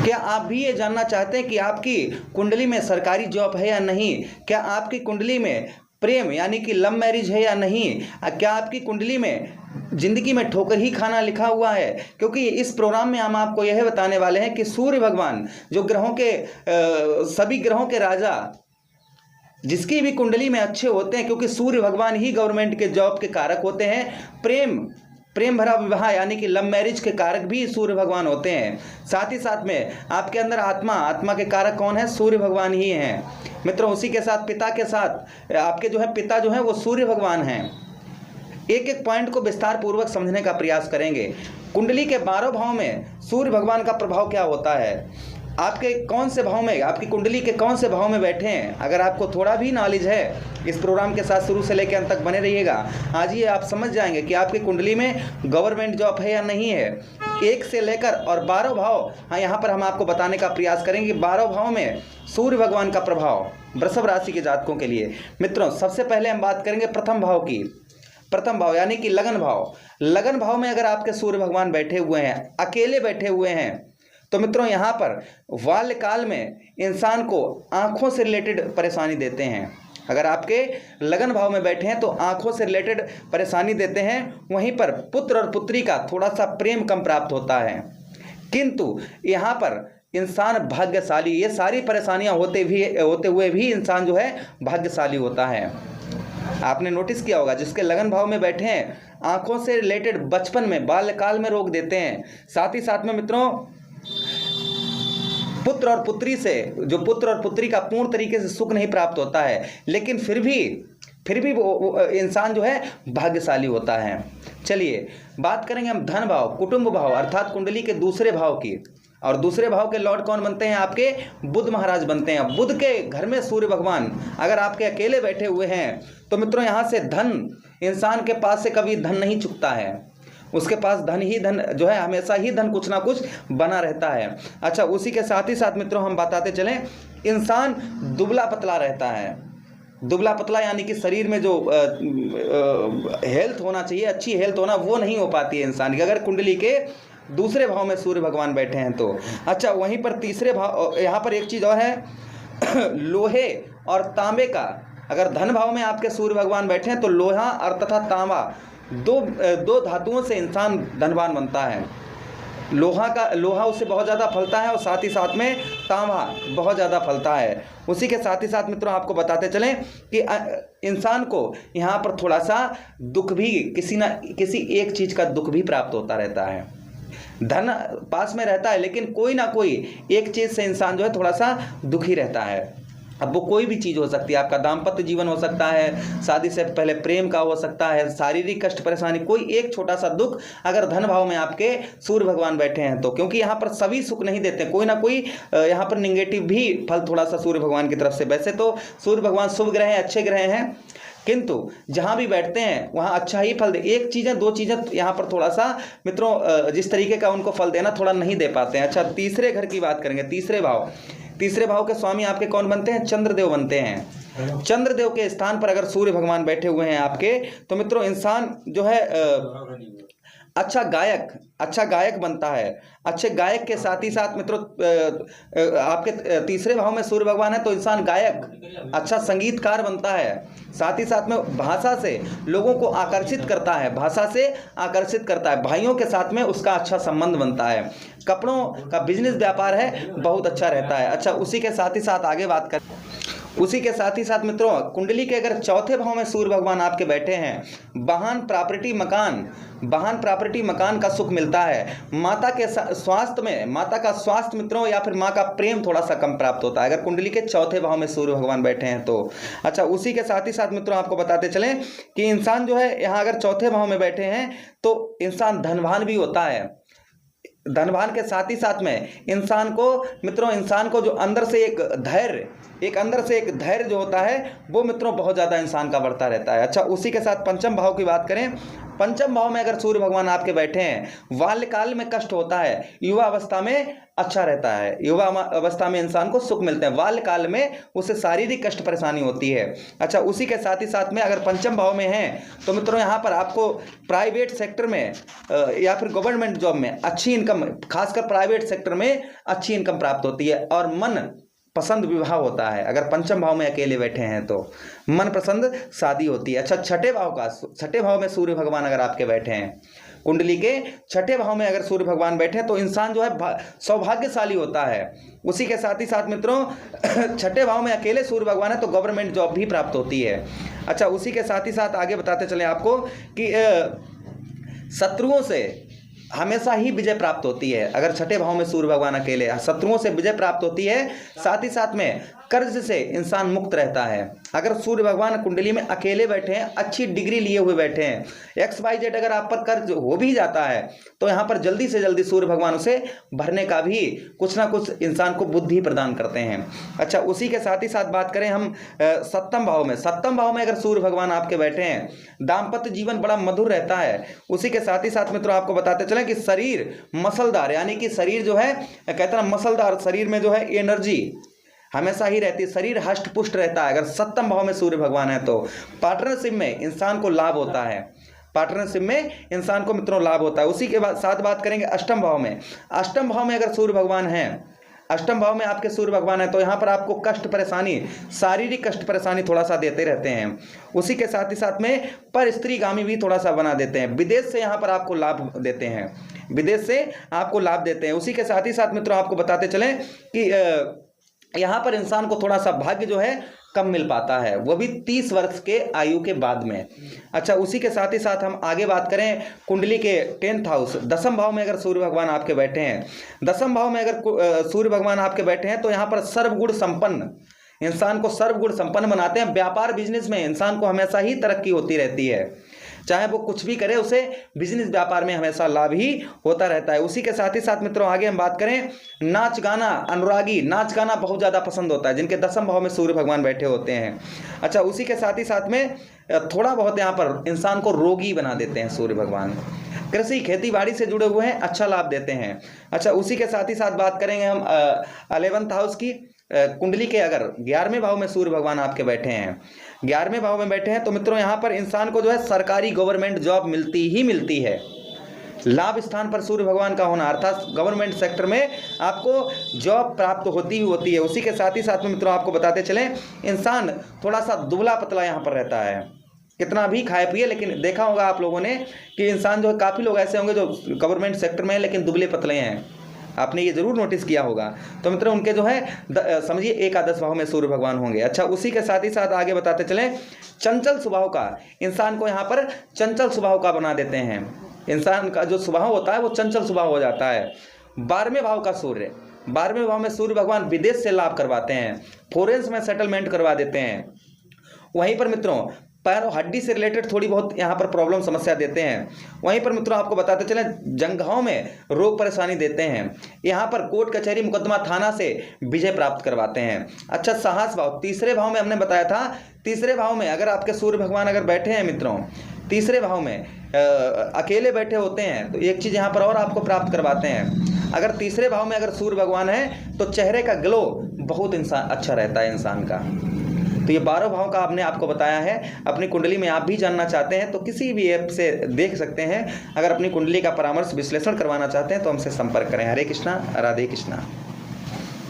क्या आप भी ये जानना चाहते हैं कि आपकी कुंडली में सरकारी जॉब है या नहीं? क्या आपकी कुंडली में प्रेम यानी कि लव मैरिज है या नहीं? क्या आपकी कुंडली में जिंदगी में ठोकर ही खाना लिखा हुआ है? क्योंकि इस प्रोग्राम में हम आपको यह बताने वाले हैं कि सूर्य भगवान जो ग्रहों के सभी ग्रहों के राजा जिसकी भी कुंडली में अच्छे होते हैं, क्योंकि सूर्य भगवान ही गवर्नमेंट के जॉब के कारक होते हैं। प्रेम भरा विवाह यानी कि लव मैरिज के कारक भी सूर्य भगवान होते हैं। साथ ही साथ में आपके अंदर आत्मा के कारक कौन है? सूर्य भगवान ही हैं मित्रों। उसी के साथ पिता के साथ आपके जो है पिता जो है वो सूर्य भगवान हैं। एक एक पॉइंट को विस्तार पूर्वक समझने का प्रयास करेंगे। कुंडली के 12 भाव में सूर्य भगवान का प्रभाव क्या होता है, आपके कौन से भाव में, आपकी कुंडली के कौन से भाव में बैठे हैं। अगर आपको थोड़ा भी नॉलेज है इस प्रोग्राम के साथ शुरू से लेकर अंत तक बने रहिएगा। आज ये आप समझ जाएंगे कि आपकी कुंडली में गवर्नमेंट जॉब है या नहीं है। 1 से लेकर और 12 भाव, हाँ यहाँ पर हम आपको बताने का प्रयास करेंगे 12 भाव में सूर्य भगवान का प्रभाव वृषभ राशि के जातकों के लिए। मित्रों सबसे पहले हम बात करेंगे प्रथम भाव की। प्रथम भाव यानी कि लगन भाव। लगन भाव में अगर आपके सूर्य भगवान बैठे हुए हैं, अकेले बैठे हुए हैं, तो मित्रों यहाँ पर बाल्यकाल में इंसान को आंखों से रिलेटेड परेशानी देते हैं। अगर आपके लगन भाव में बैठे हैं तो आंखों से रिलेटेड परेशानी देते हैं। वहीं पर पुत्र और पुत्री का थोड़ा सा प्रेम कम प्राप्त होता है, किंतु यहाँ पर इंसान भाग्यशाली, ये सारी परेशानियाँ होते हुए भी इंसान जो है भाग्यशाली होता है। आपने नोटिस किया होगा जिसके लगन भाव में बैठे हैं आंखों से रिलेटेड बचपन में बाल्यकाल में रोग देते हैं। साथ ही साथ में मित्रों पुत्र और पुत्री का पूर्ण तरीके से सुख नहीं प्राप्त होता है, लेकिन फिर भी वो इंसान जो है भाग्यशाली होता है। चलिए बात करेंगे हम धन भाव, कुटुंब भाव अर्थात कुंडली के दूसरे भाव की। और दूसरे भाव के लॉर्ड कौन बनते हैं? आपके बुध महाराज बनते हैं। बुध के घर में सूर्य भगवान अगर आपके अकेले बैठे हुए हैं तो मित्रों यहाँ से धन, इंसान के पास से कभी धन नहीं चुकता है। उसके पास धन जो है हमेशा ही धन कुछ ना कुछ बना रहता है। अच्छा, उसी के साथ ही साथ मित्रों हम बताते चलें, इंसान दुबला पतला रहता है। दुबला पतला यानी कि शरीर में जो हेल्थ होना चाहिए, अच्छी हेल्थ होना, वो नहीं हो पाती है इंसान की अगर कुंडली के दूसरे भाव में सूर्य भगवान बैठे हैं तो। अच्छा, वहीं पर तीसरे भाव, यहाँ पर एक चीज़ और है लोहे और तांबे का, अगर धन भाव में आपके सूर्य भगवान बैठे हैं तो लोहा और तथा तांबा दो धातुओं से इंसान धनवान बनता है। लोहा उससे बहुत ज़्यादा फलता है और साथ ही साथ में तांबा बहुत ज़्यादा फलता है। उसी के साथ ही साथ मित्रों आपको बताते चलें कि इंसान को यहाँ पर थोड़ा सा दुख भी, किसी एक चीज़ का दुख भी प्राप्त होता रहता है। धन पास में रहता है लेकिन कोई ना कोई एक चीज़ से इंसान जो है थोड़ा सा दुखी रहता है। अब वो कोई भी चीज़ हो सकती है, आपका दाम्पत्य जीवन हो सकता है, शादी से पहले प्रेम का हो सकता है, शारीरिक कष्ट परेशानी, कोई एक छोटा सा दुख अगर धन भाव में आपके सूर्य भगवान बैठे हैं तो। क्योंकि यहाँ पर सभी सुख नहीं देते, कोई ना कोई यहाँ पर निगेटिव भी फल थोड़ा सा सूर्य भगवान की तरफ से। वैसे तो सूर्य भगवान शुभ ग्रह हैं, अच्छे ग्रह हैं, किंतु जहाँ भी बैठते हैं वहाँ अच्छा ही फल दे। एक चीज़ें दो चीज़ें यहाँ पर थोड़ा सा मित्रों जिस तरीके का उनको फल देना थोड़ा नहीं दे पाते हैं। अच्छा, तीसरे घर की बात करेंगे। तीसरे भाव के स्वामी आपके कौन बनते हैं? चंद्रदेव बनते हैं। चंद्रदेव के स्थान पर अगर सूर्य भगवान बैठे हुए हैं आपके तो मित्रों इंसान जो है अच्छा गायक बनता है। अच्छे गायक के साथ ही साथ मित्रों आपके तीसरे भाव में सूर्य भगवान है तो इंसान गायक, अच्छा संगीतकार बनता है। साथ ही साथ में भाषा से लोगों को आकर्षित करता है, भाइयों के साथ में उसका अच्छा संबंध बनता है। कपड़ों का बिजनेस व्यापार है, बहुत अच्छा रहता है। अच्छा, उसी के साथ ही साथ आगे बात करें, उसी के साथ ही साथ मित्रों कुंडली के अगर चौथे भाव में सूर्य भगवान आपके बैठे हैं, वाहन प्रॉपर्टी मकान का सुख मिलता है। माता का स्वास्थ्य मित्रों या फिर माँ का प्रेम थोड़ा सा कम प्राप्त होता है अगर कुंडली के चौथे भाव में सूर्य भगवान बैठे हैं तो। अच्छा, उसी के साथ ही साथ मित्रों आपको बताते चलें कि इंसान जो है यहाँ अगर चौथे भाव में बैठे हैं तो इंसान धनवान भी होता है। धनवान के साथ ही साथ में इंसान को जो अंदर से एक धैर्य जो होता है वो मित्रों बहुत ज़्यादा इंसान का बढ़ता रहता है। अच्छा, उसी के साथ पंचम भाव की बात करें पंचम भाव में अगर सूर्य भगवान आपके बैठे हैं, बाल्यकाल में कष्ट होता है, युवा अवस्था में अच्छा रहता है, युवा अवस्था में इंसान को सुख मिलते हैं, बाल्यकाल में उसे शारीरिक कष्ट परेशानी होती है। अच्छा, उसी के साथ ही साथ में अगर पंचम भाव में है तो मित्रों यहाँ पर आपको प्राइवेट सेक्टर में या फिर गवर्नमेंट जॉब में अच्छी इनकम, खासकर प्राइवेट सेक्टर में अच्छी इनकम प्राप्त होती है और मन पसंद विवाह होता है। अगर पंचम भाव में अकेले बैठे हैं तो मन पसंद शादी होती है। अच्छा, छठे भाव में सूर्य भगवान अगर आपके बैठे हैं, कुंडली के छठे भाव में अगर सूर्य भगवान बैठे हैं तो इंसान जो है सौभाग्यशाली होता है। उसी के साथ ही साथ मित्रों छठे भाव में अकेले सूर्य भगवान है तो गवर्नमेंट जॉब भी प्राप्त होती है। अच्छा, उसी के साथ ही साथ आगे बताते चले आपको कि शत्रुओं से हमेशा ही विजय प्राप्त होती है। अगर छठे भाव में सूर्य भगवान अकेले, शत्रुओं से विजय प्राप्त होती है। साथ ही साथ में कर्ज से इंसान मुक्त रहता है। अगर सूर्य भगवान कुंडली में अकेले बैठे हैं, अच्छी डिग्री लिए हुए बैठे हैं, XYZ अगर आप पर कर्ज हो भी जाता है तो यहाँ पर जल्दी से जल्दी सूर्य भगवान उसे भरने का भी कुछ ना कुछ इंसान को बुद्धि प्रदान करते हैं। अच्छा, उसी के साथ ही साथ बात करें हम सप्तम भाव में अगर सूर्य भगवान आपके बैठे हैं, दाम्पत्य जीवन बड़ा मधुर रहता है। उसी के साथ ही साथ मित्रों आपको बताते चलें कि शरीर मसलदार, यानी कि शरीर जो है कहते हैं मसलदार, शरीर में जो है एनर्जी हमेशा ही रहती है, शरीर हष्ट पुष्ट रहता है। अगर सप्तम भाव में सूर्य भगवान है तो पार्टनरशिप में इंसान को लाभ होता है, पार्टनरशिप में इंसान को मित्रों लाभ होता है। उसी के बाद साथ बात करेंगे अष्टम भाव में। अष्टम भाव में अगर सूर्य भगवान है, अष्टम भाव में आपके सूर्य भगवान है तो यहाँ पर आपको कष्ट परेशानी, शारीरिक कष्ट परेशानी थोड़ा सा देते रहते हैं। उसी के साथ ही साथ में पर स्त्रीगामी भी थोड़ा सा बना देते हैं। विदेश से यहाँ पर आपको लाभ देते हैं, विदेश से आपको लाभ देते हैं। उसी के साथ ही साथ मित्रों आपको बताते चलें कि यहाँ पर इंसान को थोड़ा सा भाग्य जो है कम मिल पाता है, वो भी 30 वर्ष के आयु के बाद में। अच्छा, उसी के साथ ही साथ हम आगे बात करें कुंडली के 10th हाउस, दसम भाव में अगर सूर्य भगवान आपके बैठे हैं, दसम भाव में अगर सूर्य भगवान आपके बैठे हैं तो यहाँ पर सर्वगुण संपन्न, इंसान को सर्वगुण संपन्न बनाते हैं। व्यापार बिजनेस में इंसान को हमेशा ही तरक्की होती रहती है, चाहे वो कुछ भी करे उसे बिजनेस व्यापार में हमेशा लाभ ही होता रहता है। उसी के साथ ही साथ मित्रों आगे हम बात करें नाच गाना, अनुरागी, नाच गाना बहुत ज़्यादा पसंद होता है जिनके दसम भाव में सूर्य भगवान बैठे होते हैं। अच्छा, उसी के साथ ही साथ में थोड़ा बहुत यहाँ पर इंसान को रोगी बना देते हैं सूर्य भगवान। कृषि खेती बाड़ी से जुड़े हुए हैं, अच्छा लाभ देते हैं। अच्छा, उसी के साथ ही साथ बात करेंगे हम 11th हाउस की। कुंडली के अगर 11वें भाव में सूर्य भगवान आपके बैठे हैं, 11वें भाव में बैठे हैं तो मित्रों यहाँ पर इंसान को जो है सरकारी गवर्नमेंट जॉब मिलती ही मिलती है। लाभ स्थान पर सूर्य भगवान का होना अर्थात गवर्नमेंट सेक्टर में आपको जॉब प्राप्त होती ही होती है। उसी के साथ ही साथ में मित्रों आपको बताते चलें इंसान थोड़ा सा दुबला पतला यहाँ पर रहता है, कितना भी खाए पिए, लेकिन देखा होगा आप लोगों ने कि इंसान जो है, काफ़ी लोग ऐसे होंगे जो गवर्नमेंट सेक्टर में हैं लेकिन दुबले पतले हैं, आपने ये जरूर नोटिस किया होगा। तो मित्रों उनके जो है समझिए एकादश भाव में सूर्य भगवान होंगे। अच्छा, उसी के साथ ही साथ आगे बताते चलें चंचल स्वभाव का, इंसान को यहाँ पर चंचल स्वभाव का बना देते हैं। इंसान का जो स्वभाव होता है वो चंचल स्वभाव हो जाता है। 12वें भाव का सूर्य, 12वें भाव में सूर्य भगवान विदेश से लाभ करवाते हैं, फॉरेन्स में सेटलमेंट करवा देते हैं। वहीं पर मित्रों पैर और हड्डी से रिलेटेड थोड़ी बहुत यहाँ पर प्रॉब्लम समस्या देते हैं। वहीं पर मित्रों आपको बताते चलें जंघाओं में रोग परेशानी देते हैं। यहाँ पर कोर्ट कचहरी मुकदमा थाना से विजय प्राप्त करवाते हैं। अच्छा, साहस भाव, तीसरे भाव में हमने बताया था, तीसरे भाव में अगर आपके सूर्य भगवान अगर बैठे हैं मित्रों, तीसरे भाव में अकेले बैठे होते हैं तो एक चीज़ यहाँ पर और आपको प्राप्त करवाते हैं। अगर तीसरे भाव में अगर सूर्य भगवान है तो चेहरे का ग्लो बहुत इंसान अच्छा रहता है इंसान का। तो ये 12 भाव का आपने आपको बताया है। अपनी कुंडली में आप भी जानना चाहते हैं तो किसी भी ऐप से देख सकते हैं। अगर अपनी कुंडली का परामर्श विश्लेषण करवाना चाहते हैं तो हमसे संपर्क करें। हरे कृष्णा, राधे कृष्णा।